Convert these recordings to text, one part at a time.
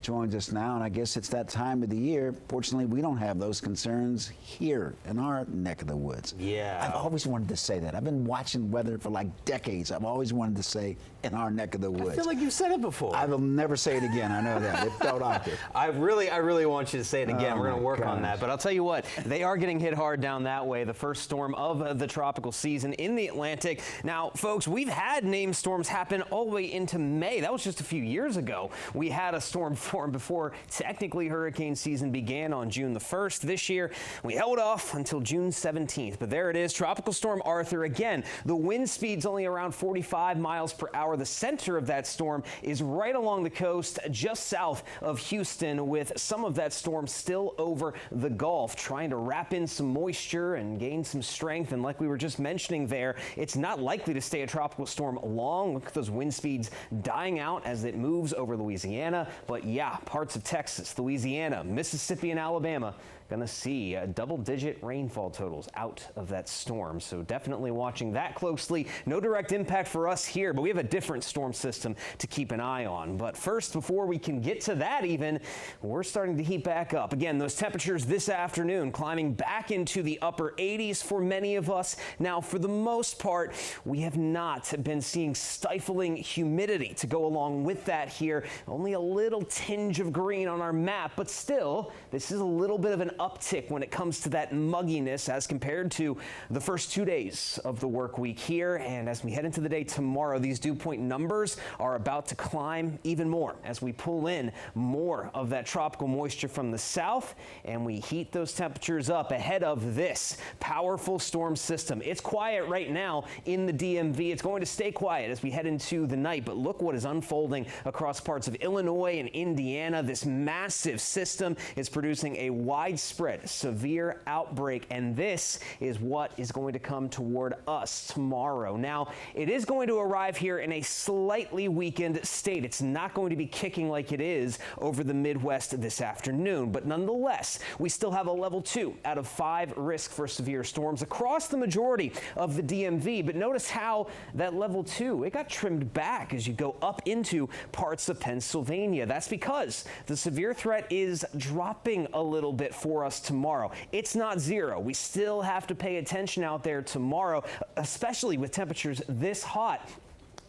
joins us now, and I guess it's that time of the year. Fortunately, we don't have those concerns here in our neck of the woods. Yeah. I've always wanted to say that. I've been watching weather for like decades. I've always wanted to say in our neck of the woods. I feel like you've said it before. I will never say it again. I know that. It felt awkward. I really want you to say it again. We're going to work on gosh. that. But I'll tell you what, they are getting hit hard down that way. The first storm of the tropical season in the Atlantic. Now, folks, we've had named storms happen all the way into May. That was just a few years ago. We had a storm form before technically hurricane season began on June the 1st. This year, we held off until June 17th. But there it is, Tropical Storm Arthur. Again, the wind speed's only around 45 miles per hour. The center of that storm is right along the coast, just south of Houston, with some of that storm still over the Gulf, trying to wrap in some moisture and gain some strength. And like we were just mentioning there, it's not likely to stay a tropical storm long. Look at those wind speeds dying out as it moves over Louisiana. But yeah, parts of Texas, Louisiana, Mississippi, and Alabama going to see double-digit rainfall totals out of that storm. So definitely watching that closely. No direct impact for us here, but we have a different storm system to keep an eye on. But first, before we can get to that even, we're starting to heat back up. Again, those temperatures this afternoon climbing back into the upper 80s for many of us. Now, for the most part, we have not been seeing stifling humidity to go along with that here. Only a little tinge of green on our map, but still, this is a little bit of an uptick when it comes to that mugginess as compared to the first 2 days of the work week here. And as we head into the day tomorrow, these dew point numbers are about to climb even more as we pull in more of that tropical moisture from the south and we heat those temperatures up ahead of this powerful storm system. It's quiet right now in the DMV. It's going to stay quiet as we head into the night, but look what is unfolding across parts of Illinois and Indiana. This massive system is producing a widespread severe outbreak, and this is what is going to come toward us tomorrow. Now, it is going to arrive here in a slightly weakened state. It's not going to be kicking like it is over the Midwest this afternoon, but nonetheless, we still have a level 2 out of 5 risk for severe storms across the majority of the DMV. But notice how that level 2, it got trimmed back as you go up into parts of Pennsylvania. That's because the severe threat is dropping a little bit for us tomorrow. It's not zero. We still have to pay attention out there tomorrow, especially with temperatures this hot.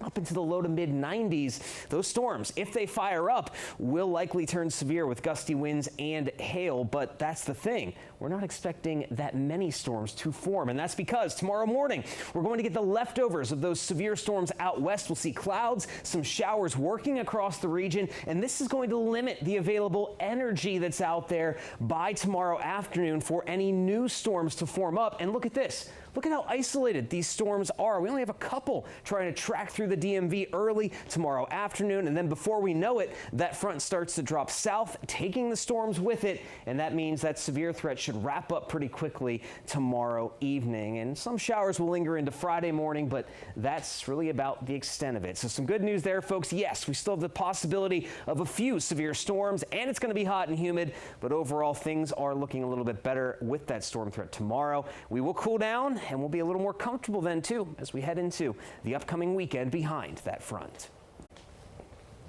Up into the low to mid 90s, those storms, if they fire up, will likely turn severe with gusty winds and hail. But that's the thing. We're not expecting that many storms to form. And that's because tomorrow morning, we're going to get the leftovers of those severe storms out west. We'll see clouds, some showers working across the region. And this is going to limit the available energy that's out there by tomorrow afternoon for any new storms to form up. And look at this. Look at how isolated these storms are. We only have a couple trying to track through the DMV early tomorrow afternoon, and then before we know it, that front starts to drop south, taking the storms with it, and that means that severe threat should wrap up pretty quickly tomorrow evening. And some showers will linger into Friday morning, but that's really about the extent of it. So some good news there, folks. Yes, we still have the possibility of a few severe storms, and it's going to be hot and humid, but overall things are looking a little bit better with that storm threat tomorrow. We will cool down, and we'll be a little more comfortable then too as we head into the upcoming weekend behind that front.